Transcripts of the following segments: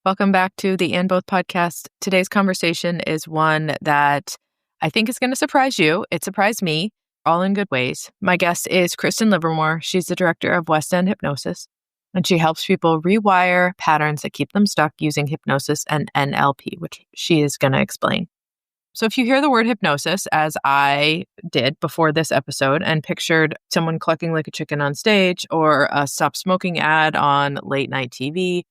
Welcome back to the And Both podcast. Today's conversation is one that I think is going to surprise you. It surprised me, all in good ways. My guest is Kristyn Livermore. She's the director of West End Hypnosis, and she helps people rewire patterns that keep them stuck using hypnosis and NLP, which she is going to explain. So if you hear the word hypnosis, as I did before this episode, and pictured someone clucking like a chicken on stage or a stop smoking ad on late night TV,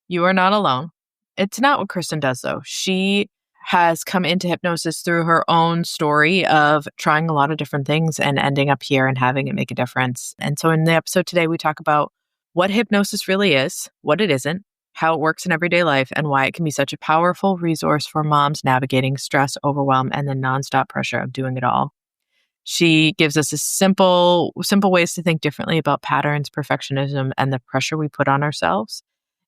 you are not alone. It's not what Kristyn does, though. She has come into hypnosis through her own story of trying a lot of different things and ending up here and having it make a difference. And so in the episode today, we talk about what hypnosis really is, what it isn't, how it works in everyday life, and why it can be such a powerful resource for moms navigating stress, overwhelm, and the nonstop pressure of doing it all. She gives us a simple ways to think differently about patterns, perfectionism, and the pressure we put on ourselves.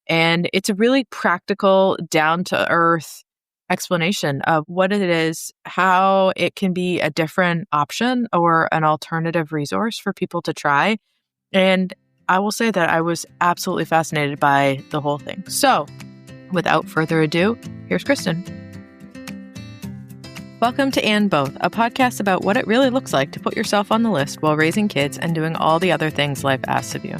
And it's a really practical, down-to-earth explanation of what it is, how it can be a different option or an alternative resource for people to try. And I will say that I was absolutely fascinated by the whole thing. So, without further ado, here's Kristyn. Welcome to And Both, a podcast about what it really looks like to put yourself on the list while raising kids and doing all the other things life asks of you.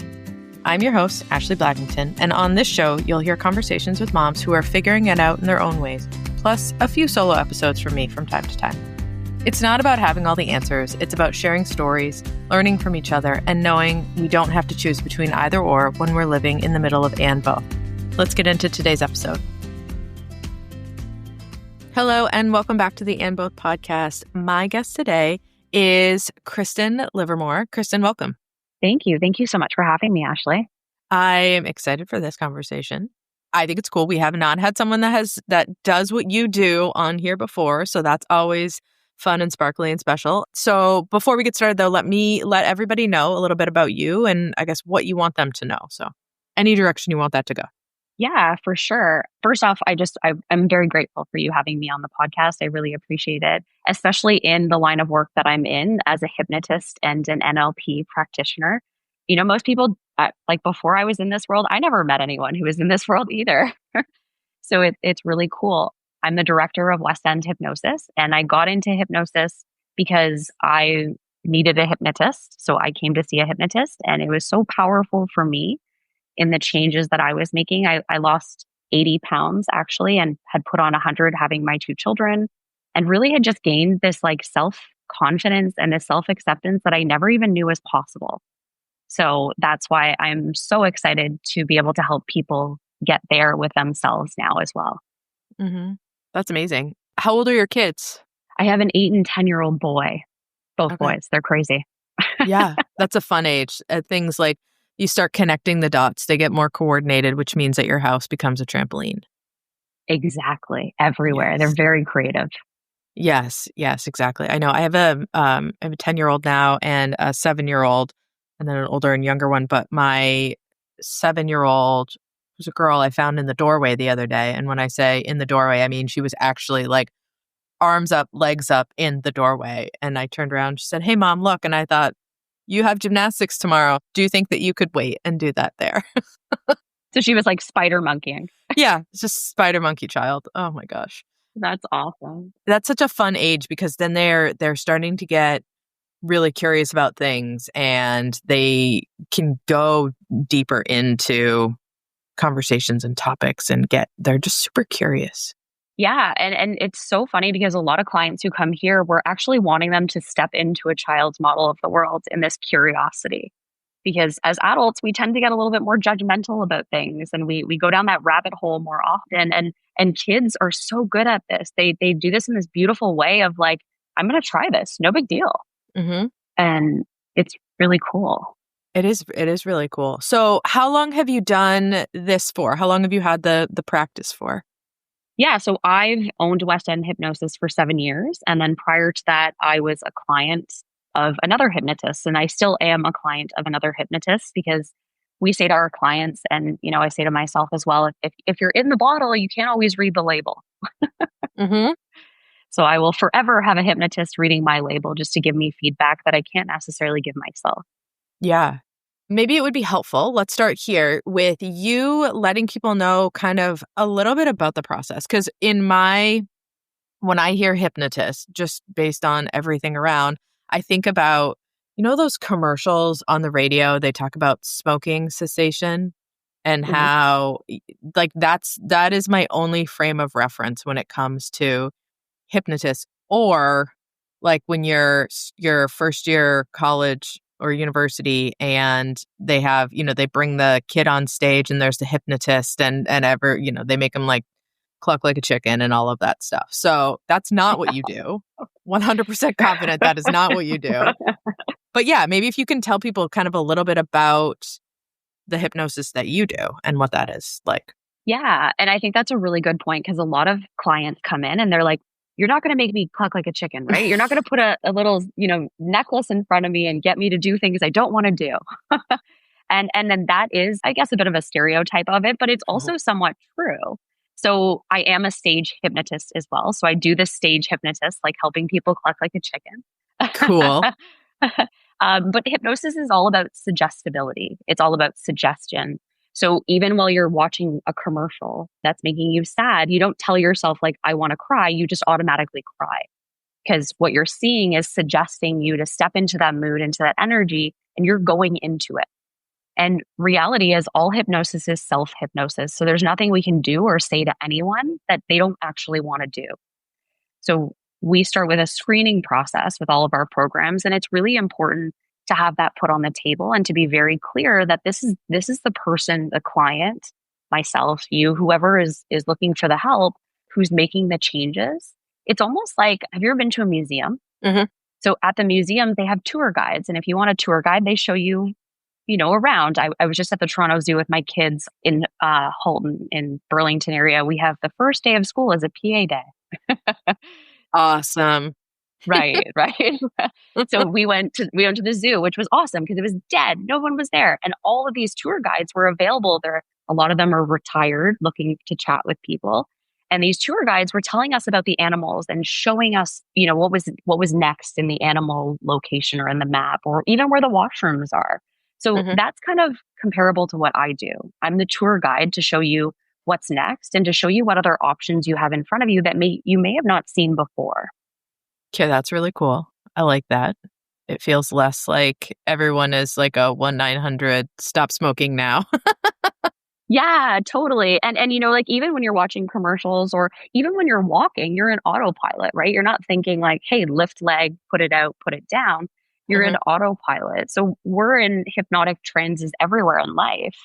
I'm your host, Ashley Blackington, and on this show, you'll hear conversations with moms who are figuring it out in their own ways, plus a few solo episodes from me from time to time. It's not about having all the answers. It's about sharing stories, learning from each other, and knowing we don't have to choose between either or when we're living in the middle of and both. Let's get into today's episode. Hello, and welcome back to the And Both podcast. My guest today is Kristyn Livermore. Kristyn, welcome. Thank you. Thank you so much for having me, Ashley. I am excited for this conversation. I think it's cool. We have not had someone that does what you do on here before, so that's always fun and sparkly and special. So before we get started, though, let me let everybody know a little bit about you and I guess what you want them to know. So any direction you want that to go. Yeah, for sure. First off, I'm very grateful for you having me on the podcast. I really appreciate it, especially in the line of work that I'm in as a hypnotist and an NLP practitioner. You know, most people, like before I was in this world, I never met anyone who was in this world either. So it's really cool. I'm the director of West End Hypnosis, and I got into hypnosis because I needed a hypnotist. So I came to see a hypnotist, and it was so powerful for me in the changes that I was making. I lost 80 pounds actually, and had put on 100 having my two children, and really had just gained this like self-confidence and this self-acceptance that I never even knew was possible. So that's why I'm so excited to be able to help people get there with themselves now as well. Mm-hmm. That's amazing. How old are your kids? I have an 8 and 10-year-old boy, both Okay. boys. They're crazy. Yeah, that's a fun age. Things like you start connecting the dots, they get more coordinated, which means that your house becomes a trampoline. Exactly. Everywhere. Yes. They're very creative. Yes, exactly. I know. I have a 10-year-old now and a 7-year-old, and then an older and younger one. But my 7-year-old was a girl I found in the doorway the other day. And when I say in the doorway, I mean she was actually like arms up, legs up in the doorway. And I turned around, she said, "Hey, Mom, look." And I thought, you have gymnastics tomorrow. Do you think that you could wait and do that there? So she was like spider monkeying. Yeah, it's just spider monkey child. Oh my gosh. That's awesome. That's such a fun age because then they're starting to get really curious about things and they can go deeper into conversations and topics and they're just super curious. Yeah. And it's so funny because a lot of clients who come here, we're actually wanting them to step into a child's model of the world in this curiosity. Because as adults, we tend to get a little bit more judgmental about things and we go down that rabbit hole more often. And kids are so good at this. They do this in this beautiful way of like, I'm going to try this. No big deal. Mm-hmm. And it's really cool. It is really cool. So how long have you done this for? How long have you had the practice for? Yeah, so I've owned West End Hypnosis for 7 years. And then prior to that, I was a client of another hypnotist. And I still am a client of another hypnotist because we say to our clients, and you know, I say to myself as well, if you're in the bottle, you can't always read the label. Mm-hmm. So I will forever have a hypnotist reading my label just to give me feedback that I can't necessarily give myself. Yeah. maybe it would be helpful. Let's start here with you letting people know kind of a little bit about the process. Because when I hear hypnotist, just based on everything around, I think about, those commercials on the radio, they talk about smoking cessation and Mhm. how like that is my only frame of reference when it comes to hypnotist, or like when you're your first year college or university and they have, they bring the kid on stage and there's the hypnotist and they make them like cluck like a chicken and all of that stuff. So that's not what you do. 100% confident that is not what you do. But yeah, maybe if you can tell people kind of a little bit about the hypnosis that you do and what that is like. Yeah. And I think that's a really good point because a lot of clients come in and they're like, you're not going to make me cluck like a chicken, right? You're not going to put a little, necklace in front of me and get me to do things I don't want to do. And then that is, I guess, a bit of a stereotype of it, but it's Oh, also somewhat true. So I am a stage hypnotist as well. So I do the stage hypnotist, like helping people cluck like a cool. chicken. But hypnosis is all about suggestibility. It's all about suggestion. So even while you're watching a commercial that's making you sad, you don't tell yourself like, I want to cry. You just automatically cry because what you're seeing is suggesting you to step into that mood, into that energy, and you're going into it. And reality is all hypnosis is self-hypnosis. So there's nothing we can do or say to anyone that they don't actually want to do. So we start with a screening process with all of our programs, and it's really important to have that put on the table and to be very clear that this is the person, the client, myself, you, whoever is looking for the help, who's making the changes. It's almost like, have you ever been to a museum? Hmm. So at the museum, they have tour guides, and if you want a tour guide, they show you, around. I was just at the Toronto Zoo with my kids in Halton in Burlington area. We have the first day of school as a PA day. Awesome. Right, right. So we went to the zoo, which was awesome because it was dead. No one was there. And all of these tour guides were available there. A lot of them are retired, looking to chat with people. And these tour guides were telling us about the animals and showing us, what was next in the animal location or in the map or even where the washrooms are. So Hmm. that's kind of comparable to what I do. I'm the tour guide to show you what's next and to show you what other options you have in front of you that you may have not seen before. Okay, that's really cool. I like that. It feels less like everyone is like a 1-900 stop smoking now. Yeah, totally. And like even when you're watching commercials or even when you're walking, you're in autopilot, right? You're not thinking like, hey, lift leg, put it out, put it down. You're in Hmm. autopilot. So we're in hypnotic trances everywhere in life.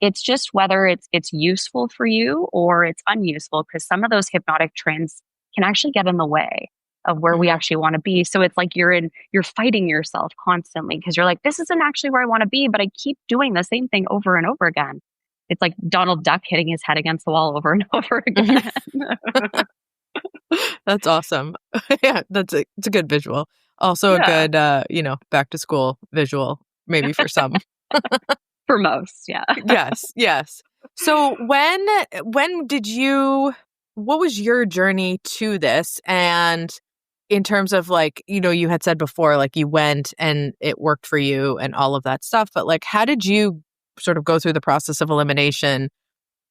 It's just whether it's useful for you or it's unuseful because some of those hypnotic trends can actually get in the way of where we Hmm. actually want to be. So it's like you're fighting yourself constantly because you're like, this isn't actually where I want to be, but I keep doing the same thing over and over again. It's like Donald Duck hitting his head against the wall over and over again. That's awesome. Yeah, it's a good visual. Also a Yeah, good back to school visual, maybe for some. for most, yeah. Yes, yes. So when did you what was your journey to this? And in terms of like, you had said before, like you went and it worked for you and all of that stuff, but like how did you sort of go through the process of elimination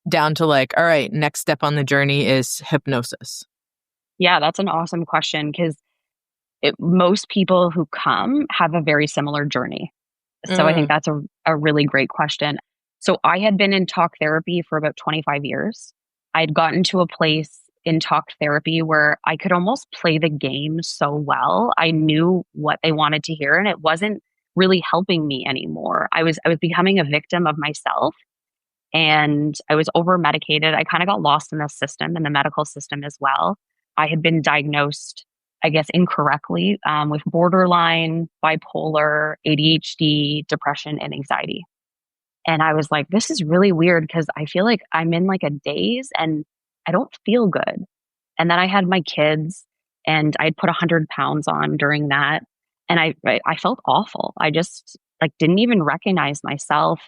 down to like, all right, next step on the journey is hypnosis? Yeah, that's an awesome question because most people who come have a very similar journey. So I think Mm, that's a really great question. So I had been in talk therapy for about 25 years. I'd gotten to a place in talk therapy where I could almost play the game so well. I knew what they wanted to hear and it wasn't really helping me anymore. I was becoming a victim of myself and I was over medicated. I kind of got lost in the system, in the medical system as well. I had been diagnosed, I guess, incorrectly with borderline, bipolar, ADHD, depression, and anxiety. And I was like, this is really weird because I feel like I'm in like a daze and I don't feel good. And then I had my kids and I'd put 100 pounds on during that. And I felt awful. I just like didn't even recognize myself.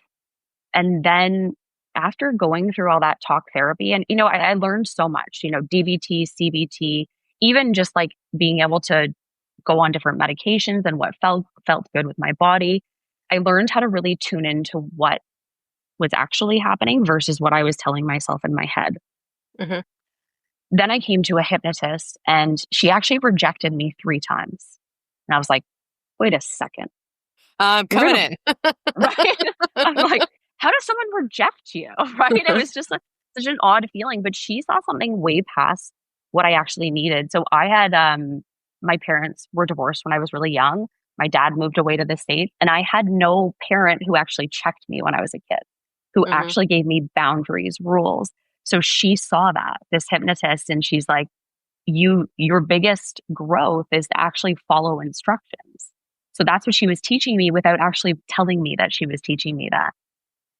And then after going through all that talk therapy, and I learned so much, DBT, CBT, even just like being able to go on different medications and what felt good with my body. I learned how to really tune into what was actually happening versus what I was telling myself in my head. Hmm. Then I came to a hypnotist and she actually rejected me 3 times. And I was like, wait a second. I'm You're coming going to, in. right? I'm like, how does someone reject you? Right? It was just such an odd feeling, but she saw something way past what I actually needed. So I had, my parents were divorced when I was really young. My dad moved away to the States, and I had no parent who actually checked me when I was a kid, who Hmm. actually gave me boundaries, rules. So she saw that, this hypnotist, and she's like, your biggest growth is to actually follow instructions. So that's what she was teaching me without actually telling me that she was teaching me that.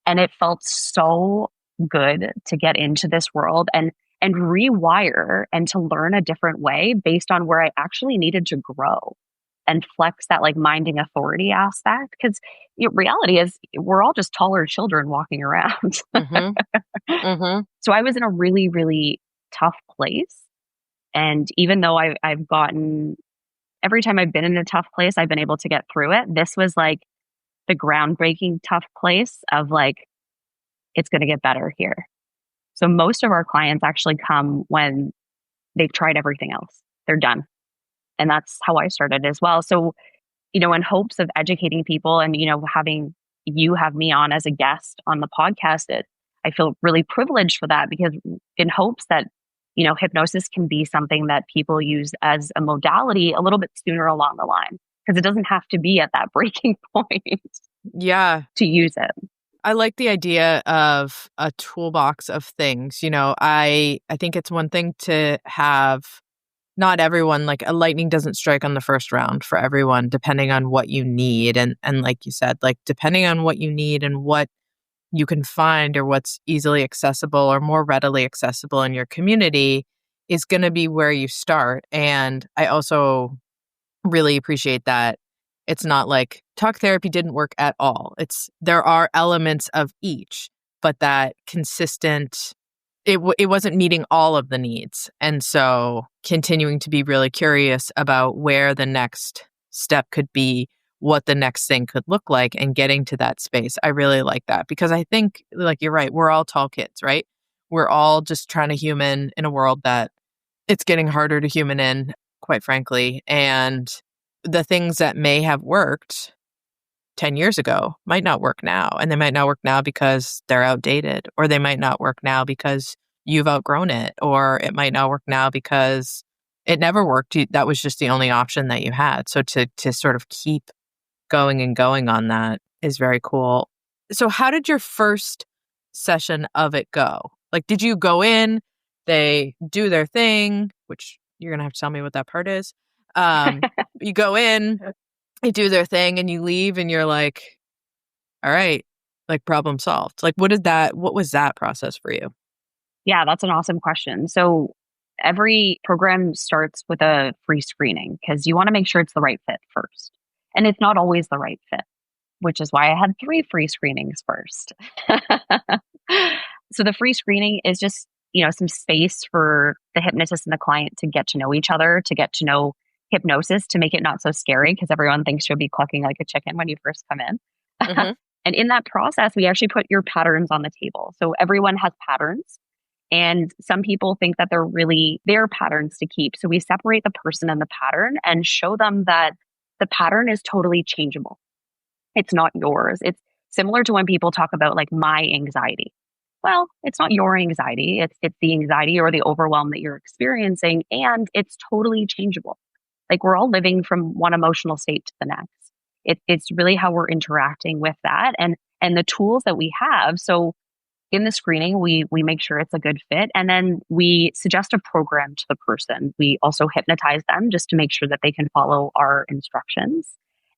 And it felt so good to get into this world and rewire and to learn a different way based on where I actually needed to grow and flex that like minding authority aspect. Because reality is we're all just taller children walking around. Hmm. Hmm. So I was in a really, really tough place. And even though I've gotten, every time I've been in a tough place, I've been able to get through it. This was like the groundbreaking tough place of like, it's going to get better here. So most of our clients actually come when they've tried everything else. They're done. And that's how I started as well. So, in hopes of educating people and, having you have me on as a guest on the podcast, I feel really privileged for that because in hopes that, hypnosis can be something that people use as a modality a little bit sooner along the line because it doesn't have to be at that breaking point Yeah. to use it. I like the idea of a toolbox of things. I think it's one thing to have not everyone, like a lightning doesn't strike on the first round for everyone, depending on what you need. And like you said, like depending on what you need and what you can find or what's easily accessible or more readily accessible in your community is going to be where you start. And I also really appreciate that it's not like talk therapy didn't work at all. There are elements of each, but that consistent it wasn't meeting all of the needs. And so continuing to be really curious about where the next step could be, what the next thing could look like, and getting to that space. I really like that because I think, like, you're right, we're all tall kids, right? We're all just trying to human in a world that it's getting harder to human in, quite frankly. And the things that may have worked 10 years ago might not work now. And they might not work now because they're outdated, or they might not work now because you've outgrown it, or it might not work now because it never worked. That was just the only option that you had. So to sort of keep going and going on that is very cool. So how did your first session of it go? Like, did you go in, they do their thing, which you're going to have to tell me what that part is. You go in, they do their thing, and you leave and you're like, all right, like problem solved. Like, what was that process for you? Yeah, that's an awesome question. So every program starts with a free screening because you want to make sure it's the right fit first. And it's not always the right fit, which is why I had 3 free screenings first. So the free screening is just, some space for the hypnotist and the client to get to know each other, to get to know hypnosis, to make it not so scary because everyone thinks you'll be clucking like a chicken when you first come in. Mm-hmm. And in that process, we actually put your patterns on the table. So everyone has patterns. And some people think that they're really their patterns to keep. So we separate the person and the pattern and show them that the pattern is totally changeable. It's not yours. It's similar to when people talk about like my anxiety. Well, it's not your anxiety. It's the anxiety or the overwhelm that you're experiencing, and it's totally changeable. Like we're all living from one emotional state to the next. It's really how we're interacting with that and the tools that we have. So in the screening, we make sure it's a good fit, and then we suggest a program to the person. We also hypnotize them just to make sure that they can follow our instructions.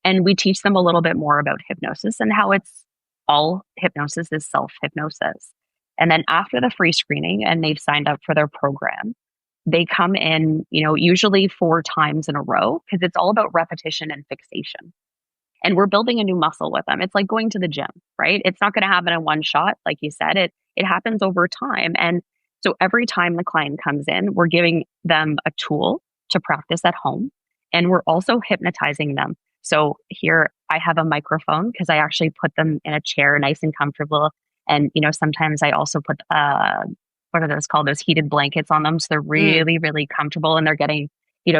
And we teach them a little bit more about hypnosis and how it's all hypnosis is self-hypnosis. And then after the free screening and they've signed up for their program, they come in, usually 4 times in a row because it's all about repetition and fixation. And we're building a new muscle with them. It's like going to the gym, right? It's not going to happen in one shot. Like you said, it happens over time. And so every time the client comes in, we're giving them a tool to practice at home. And we're also hypnotizing them. So here I have a microphone because I actually put them in a chair, nice and comfortable. And, sometimes I also put, what are those called? Those heated blankets on them. So they're Mm. really, really comfortable and they're getting,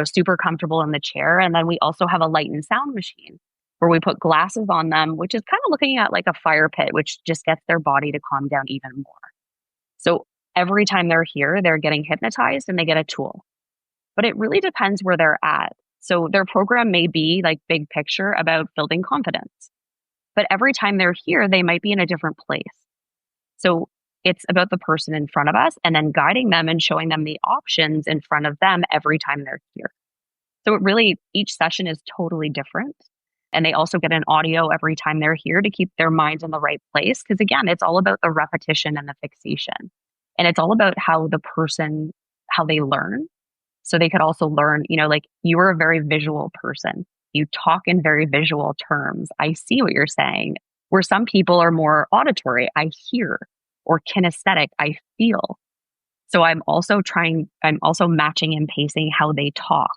super comfortable in the chair. And then we also have a light and sound machine where we put glasses on them, which is kind of looking at like a fire pit, which just gets their body to calm down even more. So every time they're here, they're getting hypnotized and they get a tool. But it really depends where they're at. So their program may be like big picture about building confidence. But every time they're here, they might be in a different place. So it's about the person in front of us and then guiding them and showing them the options in front of them every time they're here. So it really, each session is totally different. And they also get an audio every time they're here to keep their minds in the right place. Because again, it's all about the repetition and the fixation. And it's all about how the person, how they learn. So they could also learn, like you are a very visual person. You talk in very visual terms. I see what you're saying. Where some people are more auditory, I hear, or kinesthetic, I feel. So I'm also matching and pacing how they talk.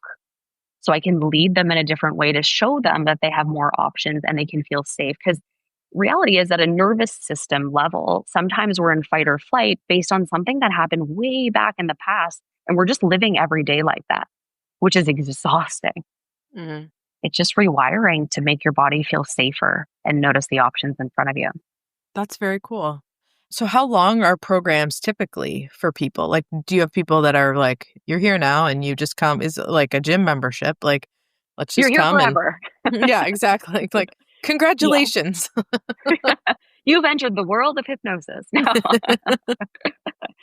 So I can lead them in a different way to show them that they have more options and they can feel safe. Because reality is at a nervous system level, sometimes we're in fight or flight based on something that happened way back in the past. And we're just living every day like that, which is exhausting. Mm-hmm. It's just rewiring to make your body feel safer and notice the options in front of you. That's very cool. So how long are programs typically for people? Like, do you have people that are like, you're here now and you just come? Is it like a gym membership? Like, let's You're just here come forever. and yeah, exactly. Like, congratulations. You've entered the world of hypnosis. No.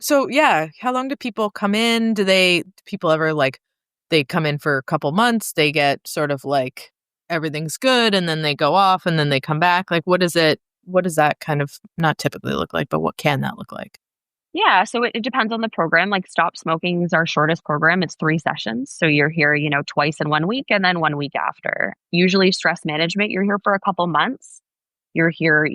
So yeah, how long do people come in? People ever like, they come in for a couple months, they get sort of like everything's good and then they go off and then they come back? Like, what does that kind of not typically look like, but what can that look like? Yeah, so it depends on the program. Like stop smoking is our shortest program. It's 3 sessions. So you're here, twice in 1 week and then 1 week after. Usually stress management, you're here for a couple months. You're here,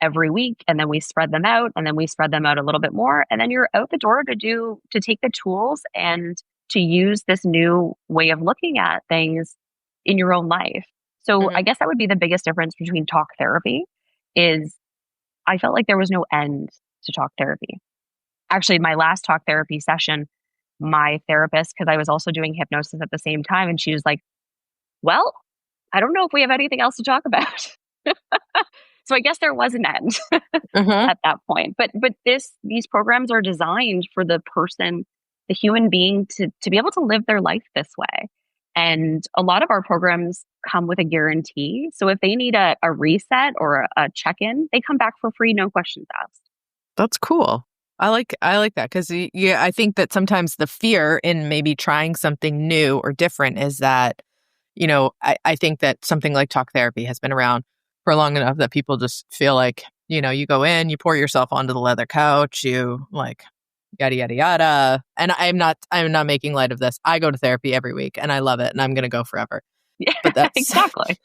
every week and then we spread them out and then we spread them out a little bit more. And then you're out the door to take the tools and to use this new way of looking at things in your own life. So I Mm-hmm. guess that would be the biggest difference between talk therapy is I felt like there was no end to talk therapy. Actually, my last talk therapy session, my therapist, because I was also doing hypnosis at the same time, and she was like, well, I don't know if we have anything else to talk about. So I guess there was an end Mm-hmm. at that point. But these programs are designed for the person, the human being to be able to live their life this way. And a lot of our programs come with a guarantee. So if they need a reset or a check-in, they come back for free, no questions asked. That's cool. I like that because yeah, I think that sometimes the fear in maybe trying something new or different is that, I think that something like talk therapy has been around for long enough that people just feel like, you go in, you pour yourself onto the leather couch, you like yada yada yada. And I'm not making light of this. I go to therapy every week and I love it and I'm going to go forever. Yeah, But that's exactly.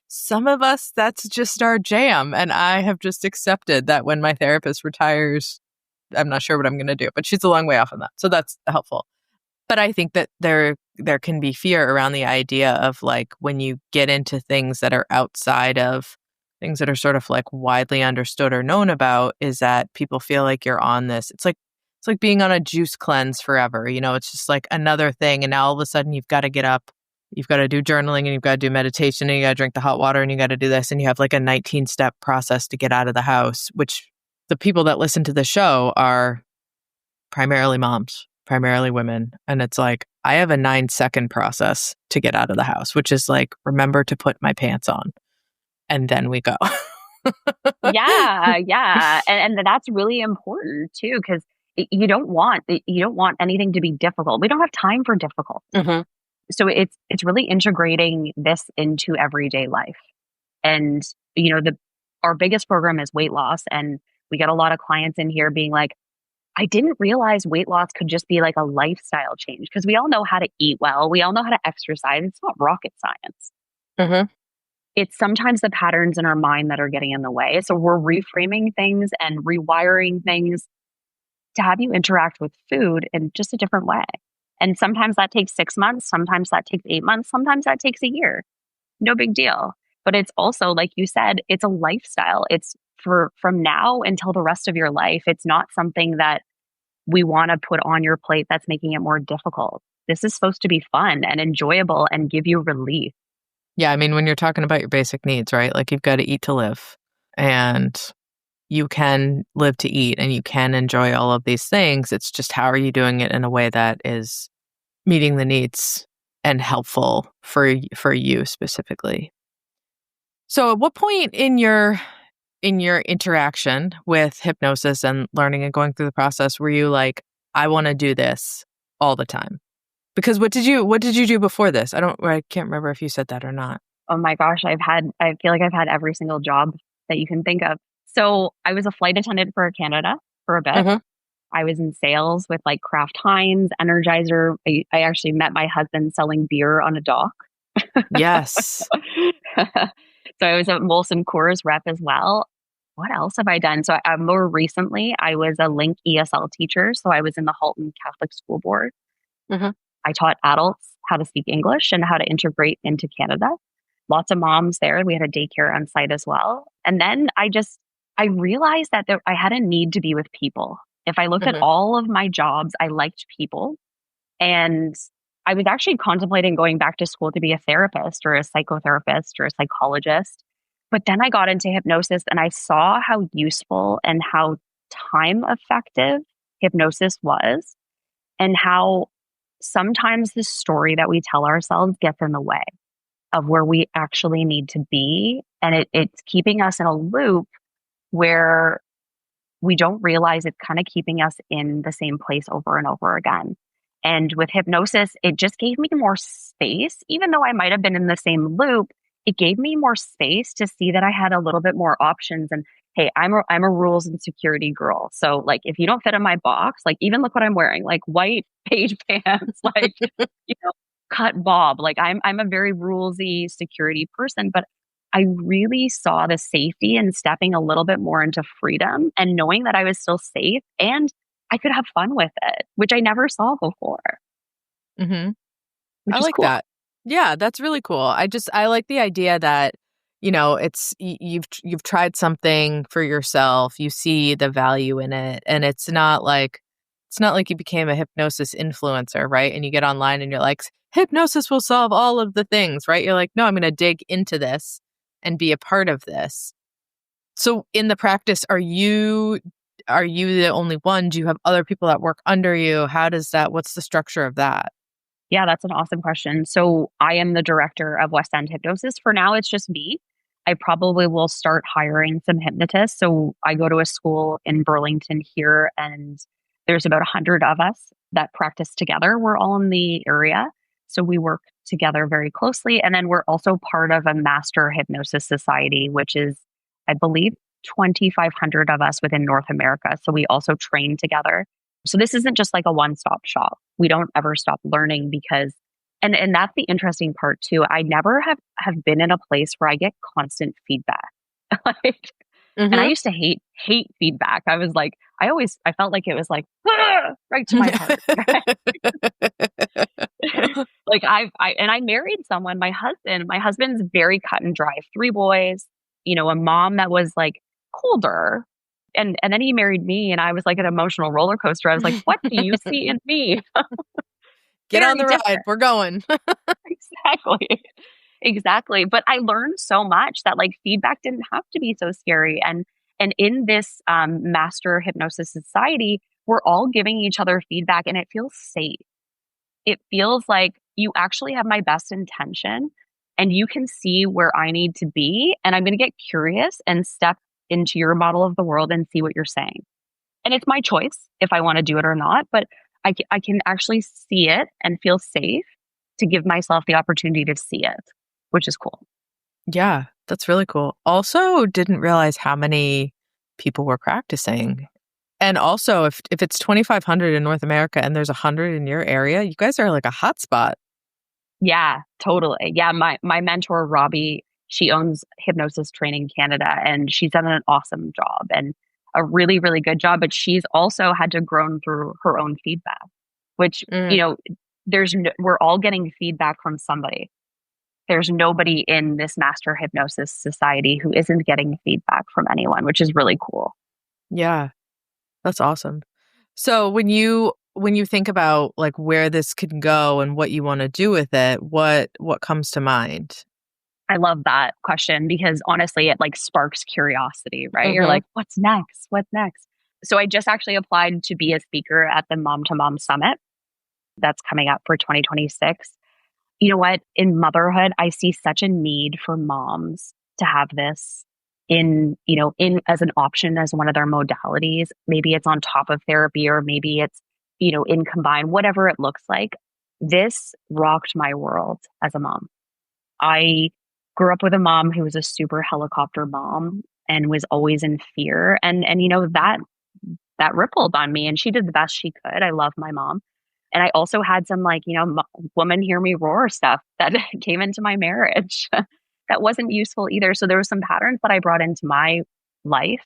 some of us, that's just our jam. And I have just accepted that when my therapist retires, I'm not sure what I'm going to do, but she's a long way off on that. So that's helpful. But I think that there can be fear around the idea of like when you get into things that are outside of things that are sort of like widely understood or known about, is that people feel like you're on this. It's like being on a juice cleanse forever. It's just like another thing. And now all of a sudden you've got to get up, you've got to do journaling and you've got to do meditation and you got to drink the hot water and you got to do this. And you have like a 19-step process to get out of the house, which the people that listen to the show are primarily moms, primarily women. And it's like, I have a 9-second process to get out of the house, which is like, remember to put my pants on. And then we go. Yeah. And that's really important too, because you don't want anything to be difficult. We don't have time for difficult. Mm-hmm. So it's really integrating this into everyday life. And our biggest program is weight loss, and we get a lot of clients in here being like, I didn't realize weight loss could just be like a lifestyle change, because we all know how to eat well, we all know how to exercise. It's not rocket science. Mm-hmm. It's sometimes the patterns in our mind that are getting in the way. So we're reframing things and rewiring things to have you interact with food in just a different way. And sometimes that takes 6 months, sometimes that takes 8 months, sometimes that takes a year. no big deal. But it's also, like you said, it's a lifestyle. It's from now until the rest of your life. It's not something that we want to put on your plate that's making it more difficult. This is supposed to be fun and enjoyable and give you relief. Yeah, I mean, when you're talking about your basic needs, right? Like you've got to eat to live, and you can live to eat, and you can enjoy all of these things. It's just how are you doing it in a way that is meeting the needs and helpful for you specifically. So at what point in your interaction with hypnosis and learning and going through the process were you like, I want to do this all the time? Because what did you do before this? I can't remember if you said that or not. Oh my gosh, I feel like I've had every single job that you can think of. So I was a flight attendant for Canada for a bit. Mm-hmm. I was in sales with like Kraft Heinz, Energizer. I actually met my husband selling beer on a dock. Yes. So I was a Molson Coors rep as well. What else have I done? So more recently, I was a Link ESL teacher. So I was in the Halton Catholic School Board. Mm-hmm. I taught adults how to speak English and how to integrate into Canada. Lots of moms there. We had a daycare on site as well. And then I realized that I had a need to be with people. If I looked at all of my jobs, I liked people. And I was actually contemplating going back to school to be a therapist or a psychotherapist or a psychologist. But then I got into hypnosis and I saw how useful and how time effective hypnosis was, and how sometimes the story that we tell ourselves gets in the way of where we actually need to be. And it's keeping us in a loop where we don't realize it's kind of keeping us in the same place over and over again. And with hypnosis, it just gave me more space. Even though I might have been in the same loop, it gave me more space to see that I had a little bit more options. And hey, I'm a rules and security girl. So like, if you don't fit in my box, like even look what I'm wearing, like white beige pants, like, cut bob. Like I'm a very rulesy security person, but I really saw the safety in stepping a little bit more into freedom and knowing that I was still safe and I could have fun with it, which I never saw before. Mm-hmm. Which I is like cool. that. Yeah, that's really cool. I like the idea that, it's you've tried something for yourself, you see the value in it, and it's not like you became a hypnosis influencer, right? And you get online and you're like, hypnosis will solve all of the things, right? You're like, no, I'm going to dig into this and be a part of this. So in the practice, are you the only one? Do you have other people that work under you? What's the structure of that? Yeah, that's an awesome question. So I am the director of West End Hypnosis. For now, it's just me. I probably will start hiring some hypnotists. So I go to a school in Burlington here, and there's about 100 of us that practice together. We're all in the area. So we work together very closely. And then we're also part of a master hypnosis society, which is, I believe, 2,500 of us within North America. So we also train together. So this isn't just like a one-stop shop. We don't ever stop learning because, and that's the interesting part too. I never have been in a place where I get constant feedback. Like, and I used to hate feedback. I was like, I felt like it was like, right to my heart. Like I married someone, my husband's very cut and dry, 3 boys, a mom that was like colder. And then he married me and I was like an emotional roller coaster. I was like, what do you see in me? Get on the different. ride. We're going. Exactly. Exactly. But I learned so much that like feedback didn't have to be so scary. And in this master hypnosis society, we're all giving each other feedback and it feels safe. It feels like you actually have my best intention and you can see where I need to be. And I'm going to get curious and step into your model of the world and see what you're saying. And it's my choice if I want to do it or not, but I can actually see it and feel safe to give myself the opportunity to see it, which is cool. Yeah, that's really cool. Also, didn't realize how many people were practicing. And also, if it's 2,500 in North America and there's 100 in your area, you guys are like a hotspot. Yeah, totally. Yeah, my mentor, Robbie, she owns Hypnosis Training Canada, and she's done an awesome job and a really, really good job. But she's also had to grow through her own feedback, which, we're all getting feedback from somebody. there's nobody in this master hypnosis society who isn't getting feedback from anyone, which is really cool. Yeah, that's awesome. So when you think about like where this can go and what you want to do with it, what comes to mind? I love that question because honestly, it like sparks curiosity, right? You're Mm-hmm. like, what's next? What's next? So I just actually applied to be a speaker at the Mom to Mom Summit that's coming up for 2026. You know what? In motherhood, I see such a need for moms to have this in as an option as one of their modalities. Maybe it's on top of therapy or maybe it's, in combined, whatever it looks like. This rocked my world as a mom. I grew up with a mom who was a super helicopter mom and was always in fear. And that rippled on me and she did the best she could. I love my mom. And I also had some like, woman hear me roar stuff that came into my marriage that wasn't useful either. So there were some patterns that I brought into my life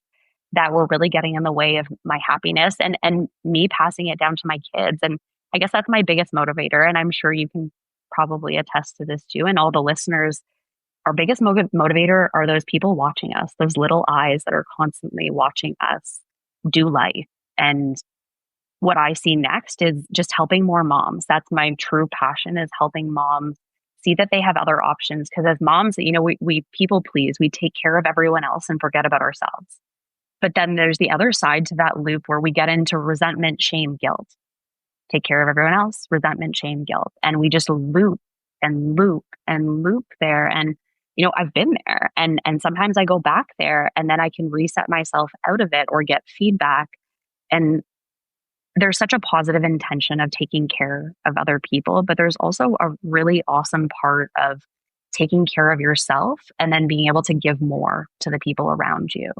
that were really getting in the way of my happiness and me passing it down to my kids. And I guess that's my biggest motivator. And I'm sure you can probably attest to this too. And all the listeners, our biggest motivator are those people watching us, those little eyes that are constantly watching us do life. And what I see next is just helping more moms. That's my true passion, is helping moms see that they have other options. Because as moms, we people please, we take care of everyone else and forget about ourselves. But then there's the other side to that loop where we get into resentment, shame, guilt. Take care of everyone else, resentment, shame, guilt. And we just loop and loop and loop there. And, I've been there and sometimes I go back there and then I can reset myself out of it or get feedback. And there's such a positive intention of taking care of other people, but there's also a really awesome part of taking care of yourself and then being able to give more to the people around you.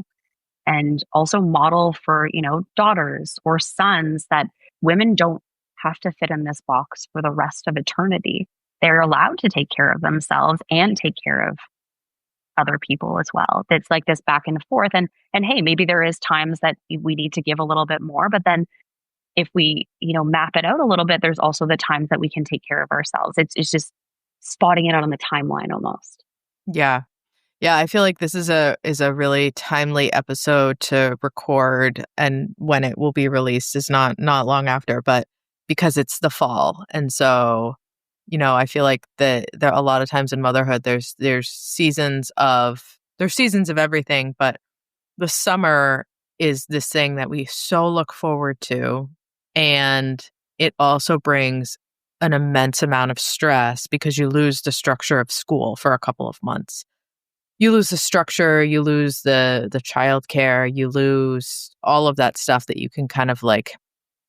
And also model for, daughters or sons that women don't have to fit in this box for the rest of eternity. They're allowed to take care of themselves and take care of other people as well. It's like this back and forth. And hey, maybe there is times that we need to give a little bit more, but then if we, map it out a little bit, there's also the times that we can take care of ourselves. It's just spotting it out on the timeline almost. Yeah. Yeah, I feel like this is a really timely episode to record, and when it will be released is not long after, but because it's the fall. And so, I feel like there a lot of times in motherhood there's seasons of everything, but the summer is this thing that we so look forward to, and it also brings an immense amount of stress because you lose the structure of school for a couple of months. You lose the structure, you lose the childcare, you lose all of that stuff that you can kind of like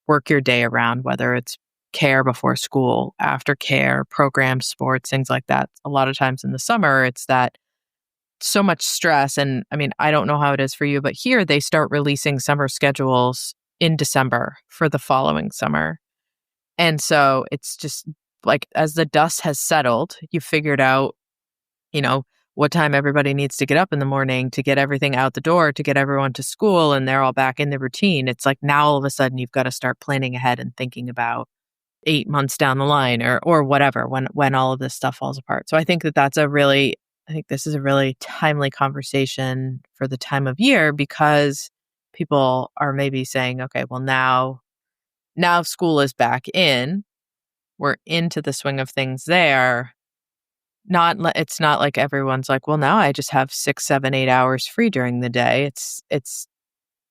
work your day around, whether it's care before school, after care, programs, sports, things like that. A lot of times in the summer, it's that so much stress. And I mean, I don't know how it is for you, but here they start releasing summer schedules in December for the following summer. And so it's just like as the dust has settled, you figured out, what time everybody needs to get up in the morning to get everything out the door, to get everyone to school, and they're all back in the routine. It's like now all of a sudden you've got to start planning ahead and thinking about 8 months down the line or whatever when all of this stuff falls apart. So I think this is a really timely conversation for the time of year because people are maybe saying, okay, well now school is back in. We're into the swing of things there. It's not like everyone's like, well, now I just have 6, 7, 8 hours free during the day.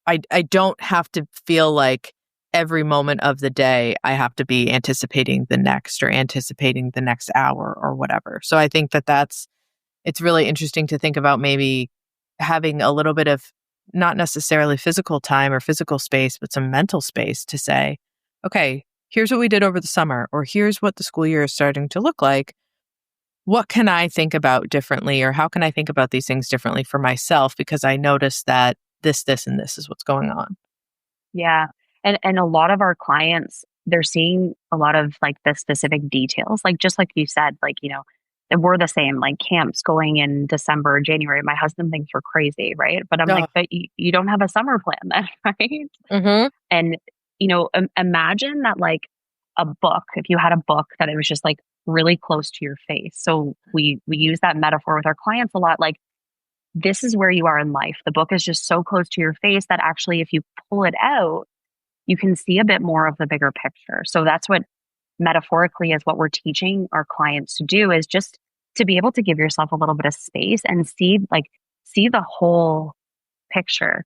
I don't have to feel like every moment of the day I have to be anticipating the next or anticipating the next hour or whatever. So I think it's really interesting to think about maybe having a little bit of not necessarily physical time or physical space, but some mental space to say, okay, here's what we did over the summer, or here's what the school year is starting to look like. What can I think about differently, or how can I think about these things differently for myself? Because I noticed that this, and this is what's going on. Yeah. And a lot of our clients, they're seeing a lot of like the specific details, like just like you said, like, that we're the same, like camps going in December, January. My husband thinks we're crazy, right? But I'm like, but you don't have a summer plan then, right? Mm-hmm. And, imagine that like a book, if you had a book that it was just like really close to your face. So we use that metaphor with our clients a lot. Like, this is where you are in life. The book is just so close to your face that actually, if you pull it out, you can see a bit more of the bigger picture. So that's what metaphorically is what we're teaching our clients to do, is just to be able to give yourself a little bit of space and see the whole picture.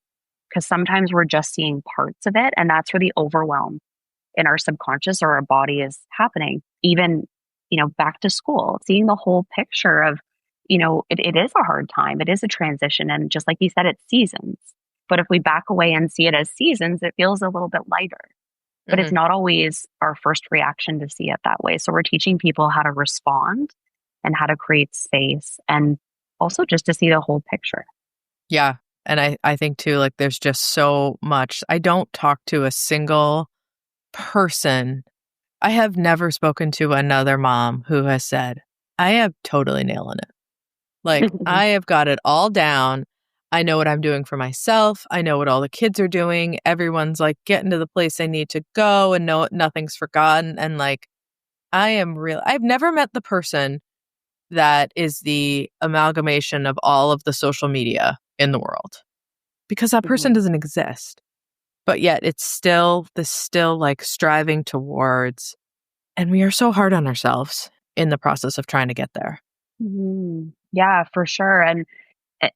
Because sometimes we're just seeing parts of it, and that's where the overwhelm in our subconscious or our body is happening. Even, back to school, seeing the whole picture of, it is a hard time. It is a transition. And just like you said, it's seasons. But if we back away and see it as seasons, it feels a little bit lighter. But it's not always our first reaction to see it that way. So we're teaching people how to respond and how to create space, and also just to see the whole picture. Yeah. And I think too, like, there's just so much. I don't talk to a single person. I have never spoken to another mom who has said, I am totally nailing it. Like, I have got it all down. I know what I'm doing for myself. I know what all the kids are doing. Everyone's like getting to the place they need to go, and no, nothing's forgotten. And like, I've never met the person that is the amalgamation of all of the social media in the world, because that person doesn't exist. But yet it's still like striving towards, and we are so hard on ourselves in the process of trying to get there. Yeah, for sure. And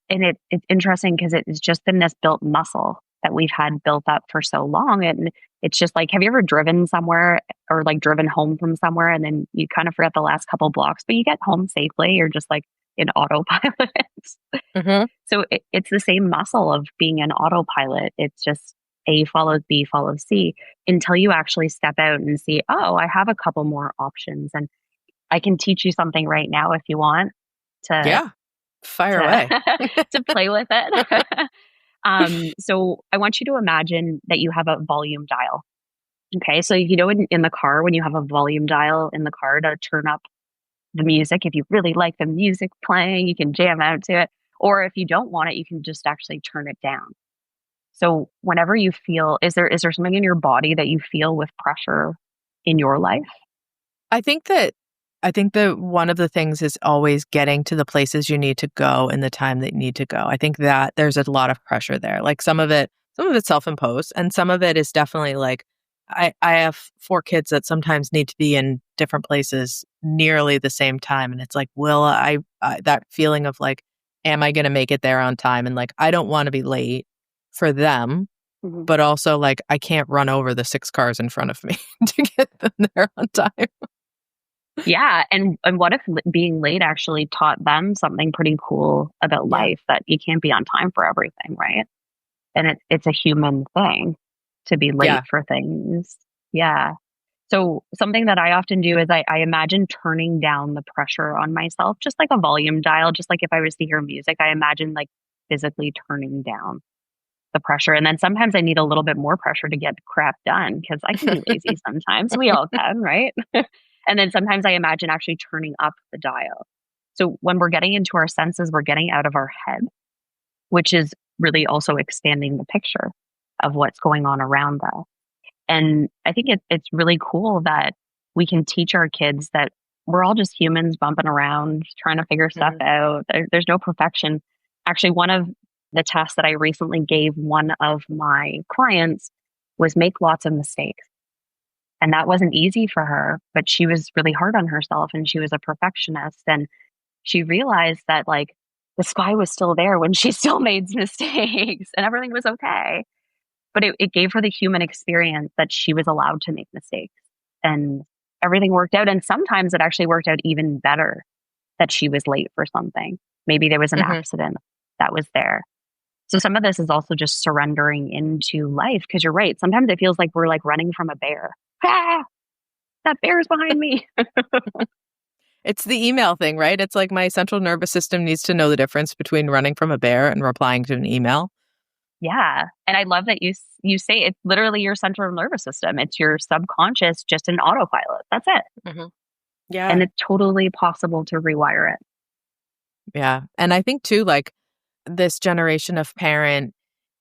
it's interesting because it's just been this built muscle that we've had built up for so long. And it's just like, have you ever driven somewhere or like driven home from somewhere, and then you kind of forget the last couple blocks, but you get home safely? You're just like in autopilot. So it's the same muscle of being an autopilot. It's just A follows B follows C, until you actually step out and see, oh, I have a couple more options, and I can teach you something right now if you want to. Fire away. To play with it. So I want you to imagine that you have a volume dial. Okay. So, in the car, when you have a volume dial in the car to turn up the music, if you really like the music playing, you can jam out to it. Or if you don't want it, you can just actually turn it down. So whenever you feel, is there something in your body that you feel with pressure in your life? I think that one of the things is always getting to the places you need to go in the time that you need to go. I think that there's a lot of pressure there. Like, some of it's self-imposed, and some of it is definitely like, I have 4 kids that sometimes need to be in different places nearly the same time. And it's like, will I that feeling of like, am I going to make it there on time? And like, I don't want to be late for them, but also like, I can't run over the 6 cars in front of me to get them there on time. Yeah. And what if being late actually taught them something pretty cool about life, that you can't be on time for everything, right? And it's a human thing to be late for things. Yeah. So something that I often do is I imagine turning down the pressure on myself, just like a volume dial. Just like if I was to hear music, I imagine like physically turning down the pressure. And then sometimes I need a little bit more pressure to get crap done, because I can be lazy sometimes. We all can, right? And then sometimes I imagine actually turning up the dial. So when we're getting into our senses, we're getting out of our head, which is really also expanding the picture of what's going on around us. And I think it's really cool that we can teach our kids that we're all just humans bumping around, trying to figure stuff out. There's no perfection. Actually, one of the tests that I recently gave one of my clients was make lots of mistakes. And that wasn't easy for her, but she was really hard on herself, and she was a perfectionist. And she realized that like the sky was still there when she still made mistakes, and everything was okay. But it gave her the human experience that she was allowed to make mistakes, and everything worked out. And sometimes it actually worked out even better that she was late for something. Maybe there was an accident that was there. So some of this is also just surrendering into life, because you're right. Sometimes it feels like we're like running from a bear. Ah, that bear's behind me. It's the email thing, right? It's like my central nervous system needs to know the difference between running from a bear and replying to an email. Yeah. And I love that you say it's literally your central nervous system. It's your subconscious, just an autopilot. That's it. Yeah. And it's totally possible to rewire it. Yeah. And I think too, like, this generation of parent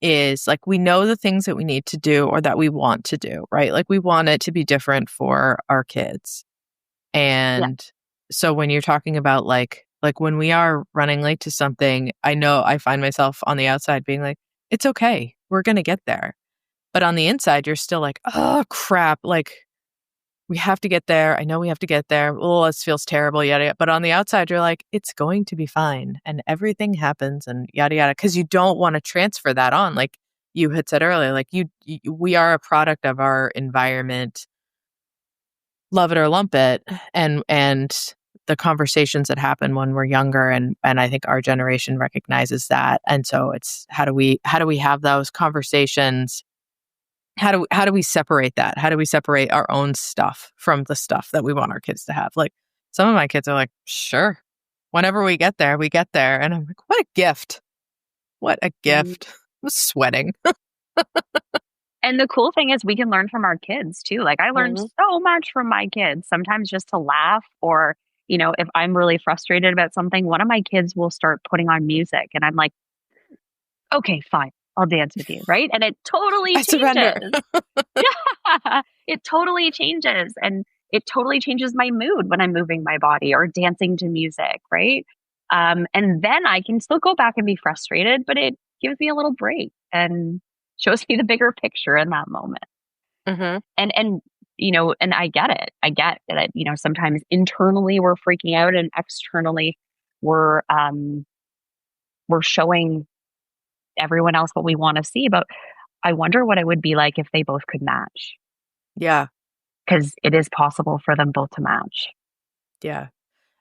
is like, we know the things that we need to do or that we want to do, right? Like, we want it to be different for our kids. Yeah. And so when you're talking about like when we are running late to something, I know I find myself on the outside being like, it's okay. We're going to get there. But on the inside, you're still like, oh crap. Like we have to get there. I know we have to get there. Oh, this feels terrible, yada, yada. But on the outside, you're like, it's going to be fine. And everything happens and yada, yada. Cause you don't want to transfer that on. Like you had said earlier, like we are a product of our environment, love it or lump it. And the conversations that happen when we're younger. And I think our generation recognizes that. And so it's how do we have those conversations? How do we separate that? How do we separate our own stuff from the stuff that we want our kids to have? Like some of my kids are like, sure, whenever we get there, we get there. And I'm like, what a gift. What a Mhm. gift. I'm sweating. And the cool thing is we can learn from our kids too. Like I learned Mhm. so much from my kids, sometimes just to laugh or, if I'm really frustrated about something, one of my kids will start putting on music and I'm like, okay, fine, I'll dance with you. Right. And it totally I surrender. changes. Yeah, it totally changes. And it totally changes my mood when I'm moving my body or dancing to music. Right. And then I can still go back and be frustrated, but it gives me a little break and shows me the bigger picture in that moment. Hmm. And I get it. I get that, sometimes internally we're freaking out and externally we're showing everyone else what we want to see. But I wonder what it would be like if they both could match, Yeah. because it is possible for them both to match. Yeah.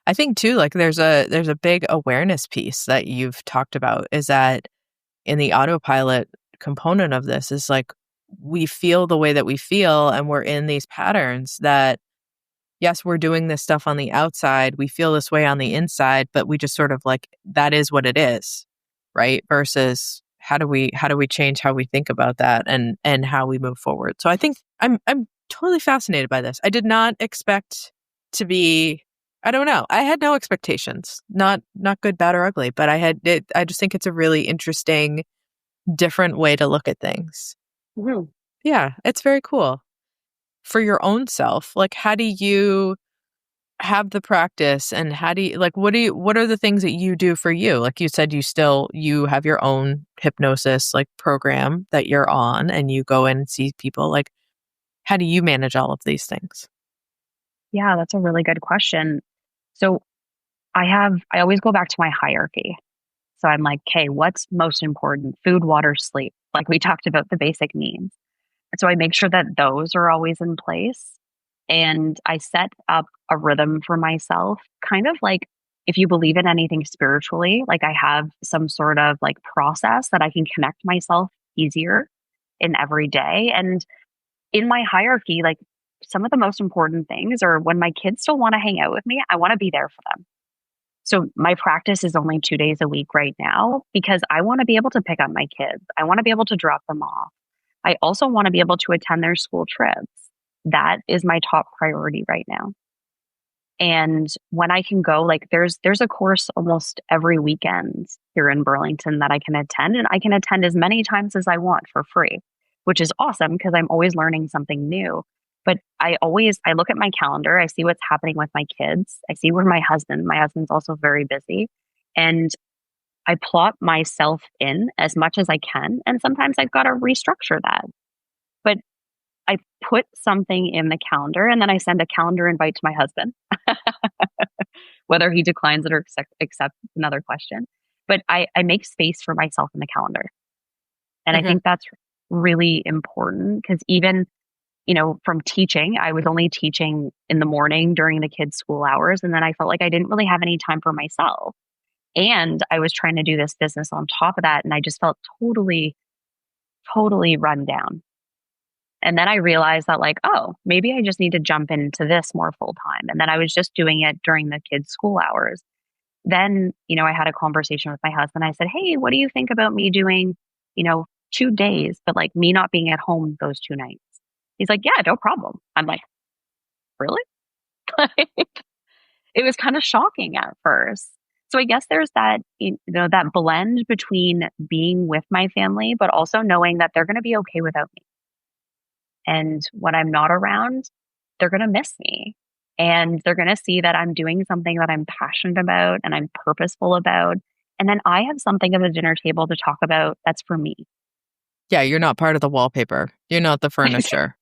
I think too, like there's a big awareness piece that you've talked about is that in the autopilot component of this is like we feel the way that we feel and we're in these patterns that yes, we're doing this stuff on the outside. We feel this way on the inside, but we just sort of like that is what it is, right? Versus how do we change how we think about that and how we move forward. So I think I'm totally fascinated by this. I did not expect to be I don't know. I had no expectations. Not good, bad or ugly, but I just think it's a really interesting different way to look at things. Mhm. Yeah, it's very cool. For your own self, like how do you have the practice and how do you like what are the things that you do for you? Like you said you have your own hypnosis like program that you're on and you go in and see people. Like how do you manage all of these things? Yeah, that's a really good question. So I always go back to my hierarchy. So I'm like, okay, what's most important? Food, water, sleep. Like we talked about the basic needs. And so I make sure that those are always in place. And I set up a rhythm for myself, kind of like if you believe in anything spiritually, like I have some sort of like process that I can connect myself easier in every day. And in my hierarchy, like some of the most important things are when my kids still want to hang out with me, I want to be there for them. So my practice is only 2 days a week right now because I want to be able to pick up my kids. I want to be able to drop them off. I also want to be able to attend their school trips. That is my top priority right now. And when I can go, like there's a course almost every weekend here in Burlington that I can attend, and I can attend as many times as I want for free, which is awesome because I'm always learning something new. But I look at my calendar, I see what's happening with my kids, I see where my husband's also very busy, and I plot myself in as much as I can, and sometimes I've got to restructure that. But I put something in the calendar and then I send a calendar invite to my husband. Whether he declines it or accepts another question. But I make space for myself in the calendar. And I Hmm. think that's really important because even, from teaching, I was only teaching in the morning during the kids' school hours. And then I felt like I didn't really have any time for myself. And I was trying to do this business on top of that. And I just felt totally, totally run down. And then I realized that, like, oh, maybe I just need to jump into this more full time. And then I was just doing it during the kids' school hours. Then, I had a conversation with my husband. I said, hey, what do you think about me doing, 2 days, but like me not being at home those 2 nights? He's like, yeah, no problem. I'm like, really? It was kind of shocking at first. So I guess there's that, that blend between being with my family, but also knowing that they're going to be okay without me. And when I'm not around, they're going to miss me. And they're going to see that I'm doing something that I'm passionate about and I'm purposeful about. And then I have something at the dinner table to talk about that's for me. Yeah, you're not part of the wallpaper. You're not the furniture.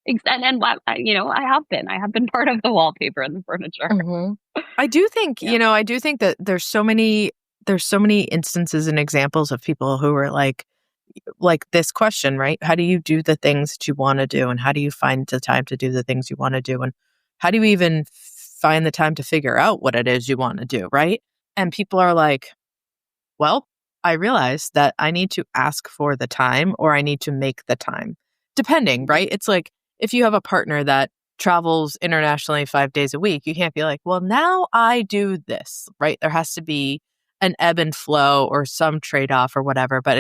I have been part of the wallpaper and the furniture. Mm-hmm. I do think, I do think that there's so many instances and examples of people who are like this question, right? How do you do the things that you want to do? And how do you find the time to do the things you want to do? And how do you even find the time to figure out what it is you want to do, right? And people are like, well, I realize that I need to ask for the time or I need to make the time, depending, right? It's like if you have a partner that travels internationally 5 days a week, you can't be like, well, now I do this, right? There has to be an ebb and flow or some trade-off or whatever. But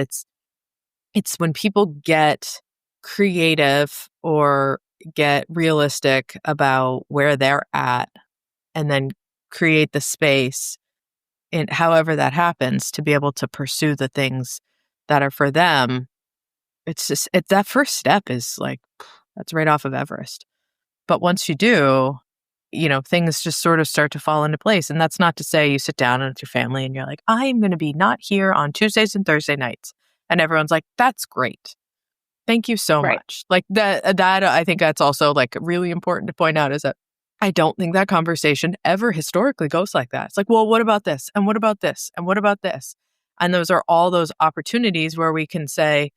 it's when people get creative or get realistic about where they're at and then create the space in however that happens to be able to pursue the things that are for them. It's that first step is like, that's right off of Everest. But once you do, things just sort of start to fall into place. And that's not to say you sit down with your family and you're like, I'm going to be not here on Tuesdays and Thursday nights. And everyone's like, that's great. Thank you so much. Like that, I think that's also like really important to point out is that I don't think that conversation ever historically goes like that. It's like, well, what about this? And what about this? And what about this? And those are all those opportunities where we can say,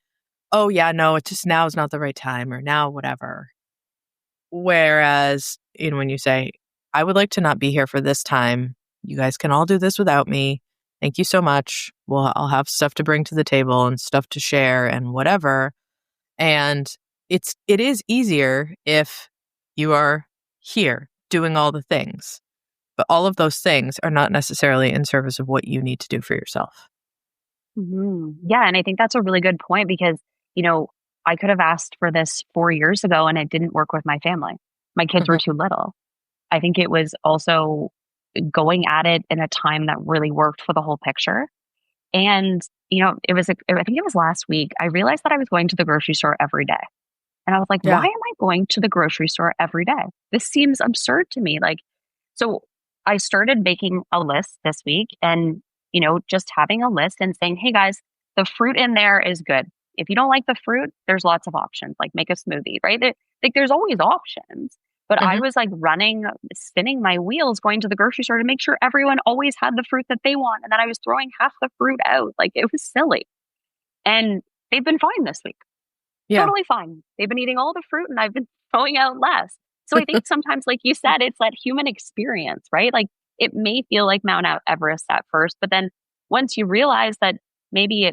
oh yeah, no, it's just now is not the right time or now whatever. Whereas, when you say, I would like to not be here for this time, you guys can all do this without me. Thank you so much. Well, I'll have stuff to bring to the table and stuff to share and whatever. And it is easier if you are here doing all the things. But all of those things are not necessarily in service of what you need to do for yourself. Mm-hmm. Yeah. And I think that's a really good point because, I could have asked for this 4 years ago and it didn't work with my family. My kids were too little. I think it was also going at it in a time that really worked for the whole picture. And, I think it was last week, I realized that I was going to the grocery store every day. And I was like, why am I going to the grocery store every day? This seems absurd to me. So I started making a list this week and, just having a list and saying, hey guys, the fruit in there is good. If you don't like the fruit, there's lots of options, like make a smoothie, right? There's always options. But I was like spinning my wheels, going to the grocery store to make sure everyone always had the fruit that they want. And then I was throwing half the fruit out. Like it was silly. And they've been fine this week. Yeah. Totally fine. They've been eating all the fruit and I've been throwing out less. So I think sometimes, like you said, it's that human experience, right? Like it may feel like Mount Everest at first, but then once you realize that maybe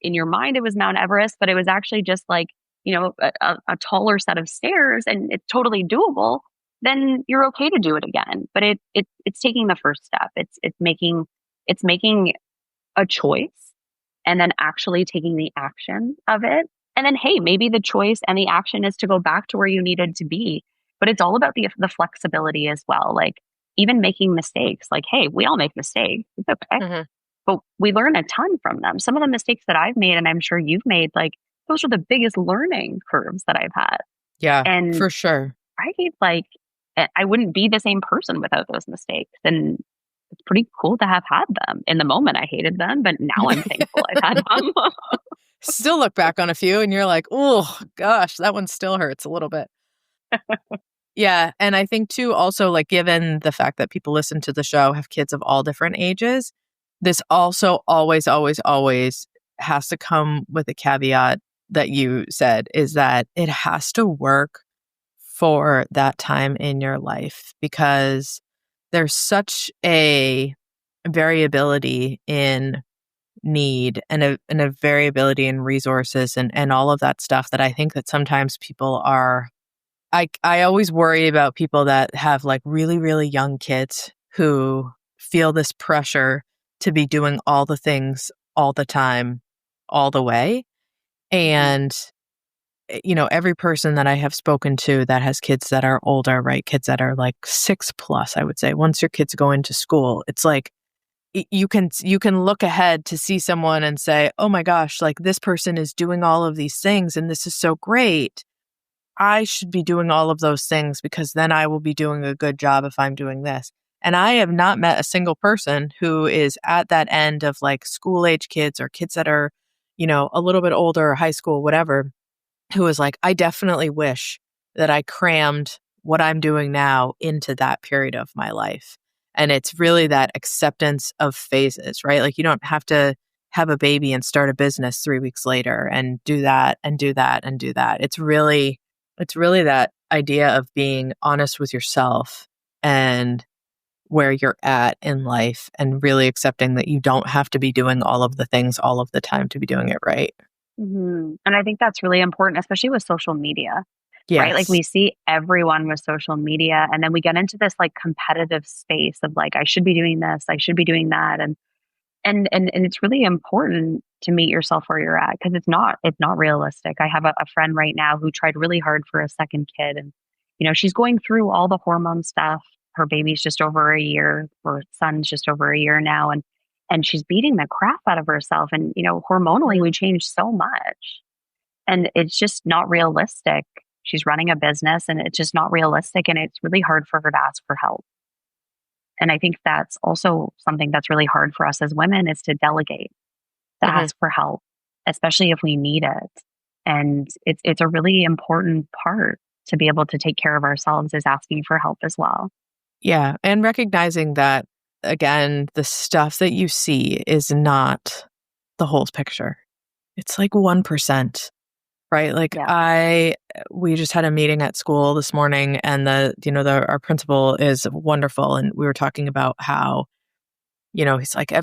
in your mind it was Mount Everest, but it was actually just like, a taller set of stairs and it's totally doable, then you're okay to do it again. But it's taking the first step. It's making a choice and then actually taking the action of it. And then, hey, maybe the choice and the action is to go back to where you needed to be. But it's all about the flexibility as well. Like even making mistakes, like, hey, we all make mistakes. It's okay. But we learn a ton from them. Some of the mistakes that I've made, and I'm sure you've made, like those are the biggest learning curves that I've had. Yeah, and for sure. Right? Like I wouldn't be the same person without those mistakes. And it's pretty cool to have had them. In the moment, I hated them, but now I'm thankful I've had them. Still look back on a few and you're like, oh gosh, that one still hurts a little bit. Yeah. And I think too, also like given the fact that people listen to the show have kids of all different ages, this also always has to come with a caveat that you said is that it has to work for that time in your life because there's such a variability in need and a variability in resources and all of that stuff that I think that sometimes people are I always worry about people that have like really, really young kids who feel this pressure to be doing all the things all the time, all the way. And, every person that I have spoken to that has kids that are older, right? Kids that are like 6+, I would say, once your kids go into school, it's like, you can look ahead to see someone and say, oh my gosh, like this person is doing all of these things and this is so great. I should be doing all of those things because then I will be doing a good job if I'm doing this. And I have not met a single person who is at that end of like school age kids or kids that are, a little bit older, high school, whatever, who is like, I definitely wish that I crammed what I'm doing now into that period of my life. And it's really that acceptance of phases, right? Like you don't have to have a baby and start a business 3 weeks later and do that and do that and do that. It's really that idea of being honest with yourself and where you're at in life and really accepting that you don't have to be doing all of the things all of the time to be doing it right. And I think that's really important, especially with social media, right? Like Yes. we see everyone with social media, and then we get into this like competitive space of like, I should be doing this, I should be doing that. And it's really important to meet yourself where you're at because it's not realistic. I have a friend right now who tried really hard for a second kid, and she's going through all the hormone stuff. Her baby's just over a year, her son's just over a year now, and she's beating the crap out of herself. And hormonally we change so much, and it's just not realistic. She's running a business, and it's just not realistic, and it's really hard for her to ask for help. And I think that's also something that's really hard for us as women is to delegate, to Mhm. ask for help, especially if we need it. And it's a really important part to be able to take care of ourselves is asking for help as well. Yeah. And recognizing that, again, the stuff that you see is not the whole picture. It's like 1%, right? Like Yeah. we just had a meeting at school this morning and our principal is wonderful. And we were talking about how, he's like,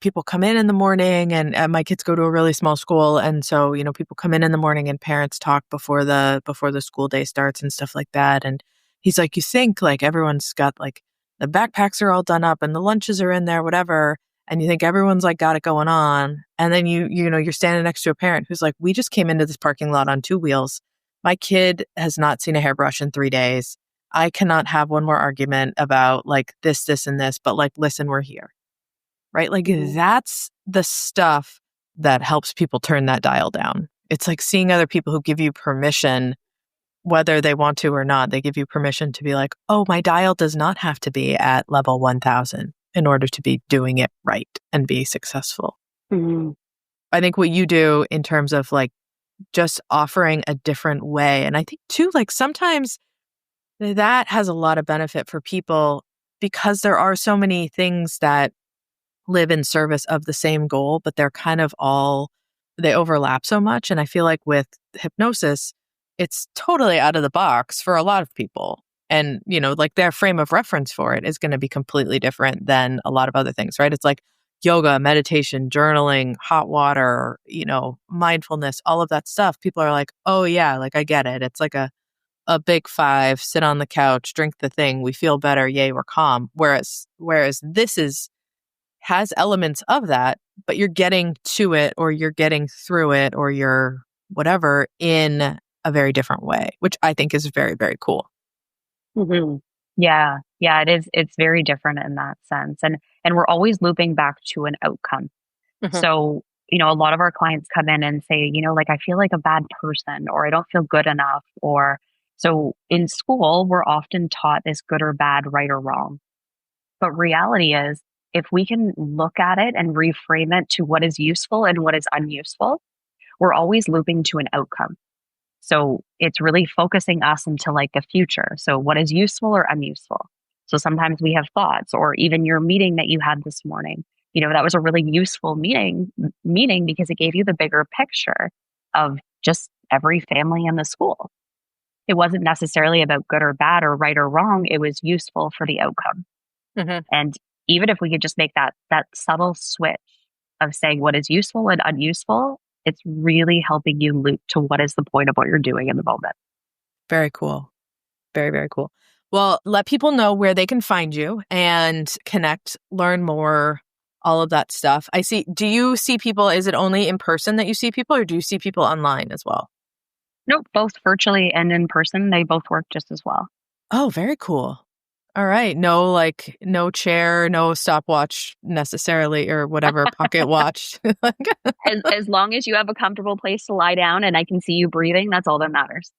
people come in the morning and my kids go to a really small school. And so, people come in the morning and parents talk before the school day starts and stuff like that. And he's like, you think like everyone's got like the backpacks are all done up and the lunches are in there, whatever. And you think everyone's like got it going on. And then you're standing next to a parent who's like, we just came into this parking lot on 2 wheels. My kid has not seen a hairbrush in 3 days. I cannot have one more argument about like this, and this, but like, listen, we're here. Right? Like Mhm. that's the stuff that helps people turn that dial down. It's like seeing other people who give you permission, whether they want to or not, they give you permission to be like, oh, my dial does not have to be at level 1000 in order to be doing it right and be successful. Mhm. I think what you do in terms of like just offering a different way. And I think too, like sometimes that has a lot of benefit for people because there are so many things that live in service of the same goal, but they overlap so much. And I feel like with hypnosis, it's totally out of the box for a lot of people. And, like their frame of reference for it is going to be completely different than a lot of other things, right? It's like yoga, meditation, journaling, hot water, mindfulness, all of that stuff. People are like, oh yeah, like I get it. It's like a big five, sit on the couch, drink the thing, we feel better, yay, we're calm. Whereas this has elements of that, but you're getting to it or you're getting through it or you're whatever in a very different way, which I think is very, very cool. Mhm. Yeah. Yeah, it is. It's very different in that sense. And we're always looping back to an outcome. Mhm. So, a lot of our clients come in and say, like I feel like a bad person or I don't feel good enough or so in school we're often taught this good or bad, right or wrong. But reality is if we can look at it and reframe it to what is useful and what is unuseful, we're always looping to an outcome. So it's really focusing us into like the future. So what is useful or unuseful? So sometimes we have thoughts or even your meeting that you had this morning. That was a really useful meeting because it gave you the bigger picture of just every family in the school. It wasn't necessarily about good or bad or right or wrong. It was useful for the outcome. Mhm. And even if we could just make that subtle switch of saying what is useful and unuseful, it's really helping you loop to what is the point of what you're doing in the moment. Very cool. Very, very cool. Well, let people know where they can find you and connect, learn more, all of that stuff. Do you see people, is it only in person that you see people or do you see people online as well? Nope, both virtually and in person, they both work just as well. Oh, very cool. All right. No chair, no stopwatch necessarily, or whatever, pocket watch. As long as you have a comfortable place to lie down and I can see you breathing, that's all that matters.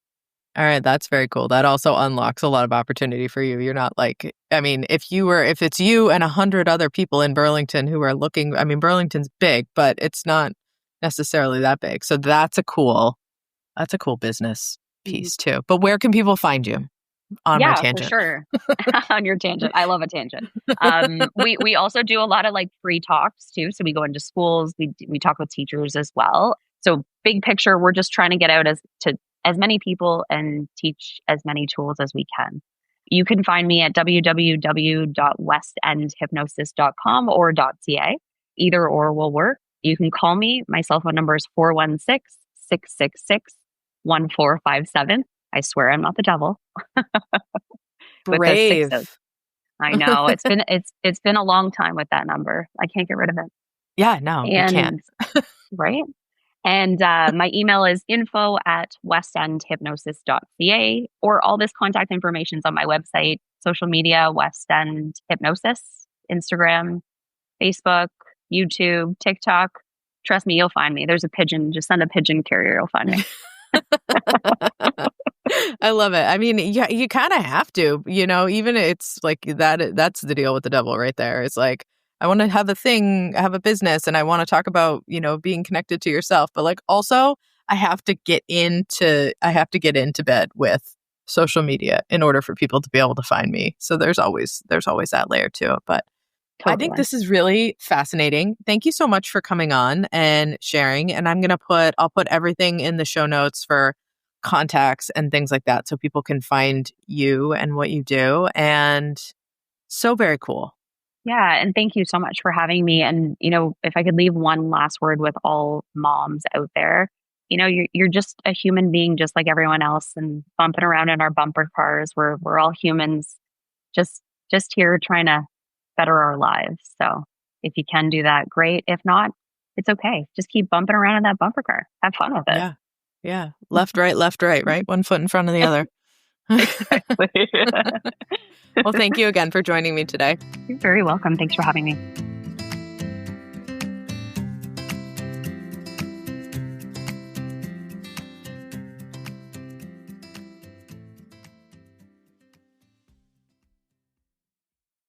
All right. That's very cool. That also unlocks a lot of opportunity for you. You're not like, I mean, if it's you and 100 other people in Burlington who are looking, I mean, Burlington's big, but it's not necessarily that big. So that's a cool business piece too. But where can people find you on my tangent? For sure. On your tangent. I love a tangent. We also do a lot of like free talks too. So we go into schools, we talk with teachers as well. So big picture, we're just trying to get out to as many people and teach as many tools as we can. You can find me at www.westendhypnosis.com or .ca. Either or will work. You can call me. My cell phone number is 416-666-1457. I swear I'm not the devil. Brave. I know. It's been a long time with that number. I can't get rid of it. Yeah, no, you can't. Right? And my email is info@westendhypnosis.ca, or all this contact information is on my website, social media, West End Hypnosis, Instagram, Facebook, YouTube, TikTok. Trust me, you'll find me. There's a pigeon. Just send a pigeon carrier. You'll find me. I love it. I mean, yeah, you kind of have to, even it's like that's the deal with the devil right there. It's like, I want to have a business, and I want to talk about, being connected to yourself. But like, also I have to get into bed with social media in order for people to be able to find me. So there's always that layer to it. But totally. I think this is really fascinating. Thank you so much for coming on and sharing. And I'll put everything in the show notes for contacts and things like that, so people can find you and what you do. And so very cool. Yeah. And thank you so much for having me. And, if I could leave one last word with all moms out there, you're just a human being, just like everyone else, and bumping around in our bumper cars. We're all humans, just here trying to better our lives. So if you can do that, great. If not, it's okay. Just keep bumping around in that bumper car. Have fun with it. Yeah. Left, right, right? One foot in front of the other. Exactly. Well, thank you again for joining me today. You're very welcome. Thanks for having me.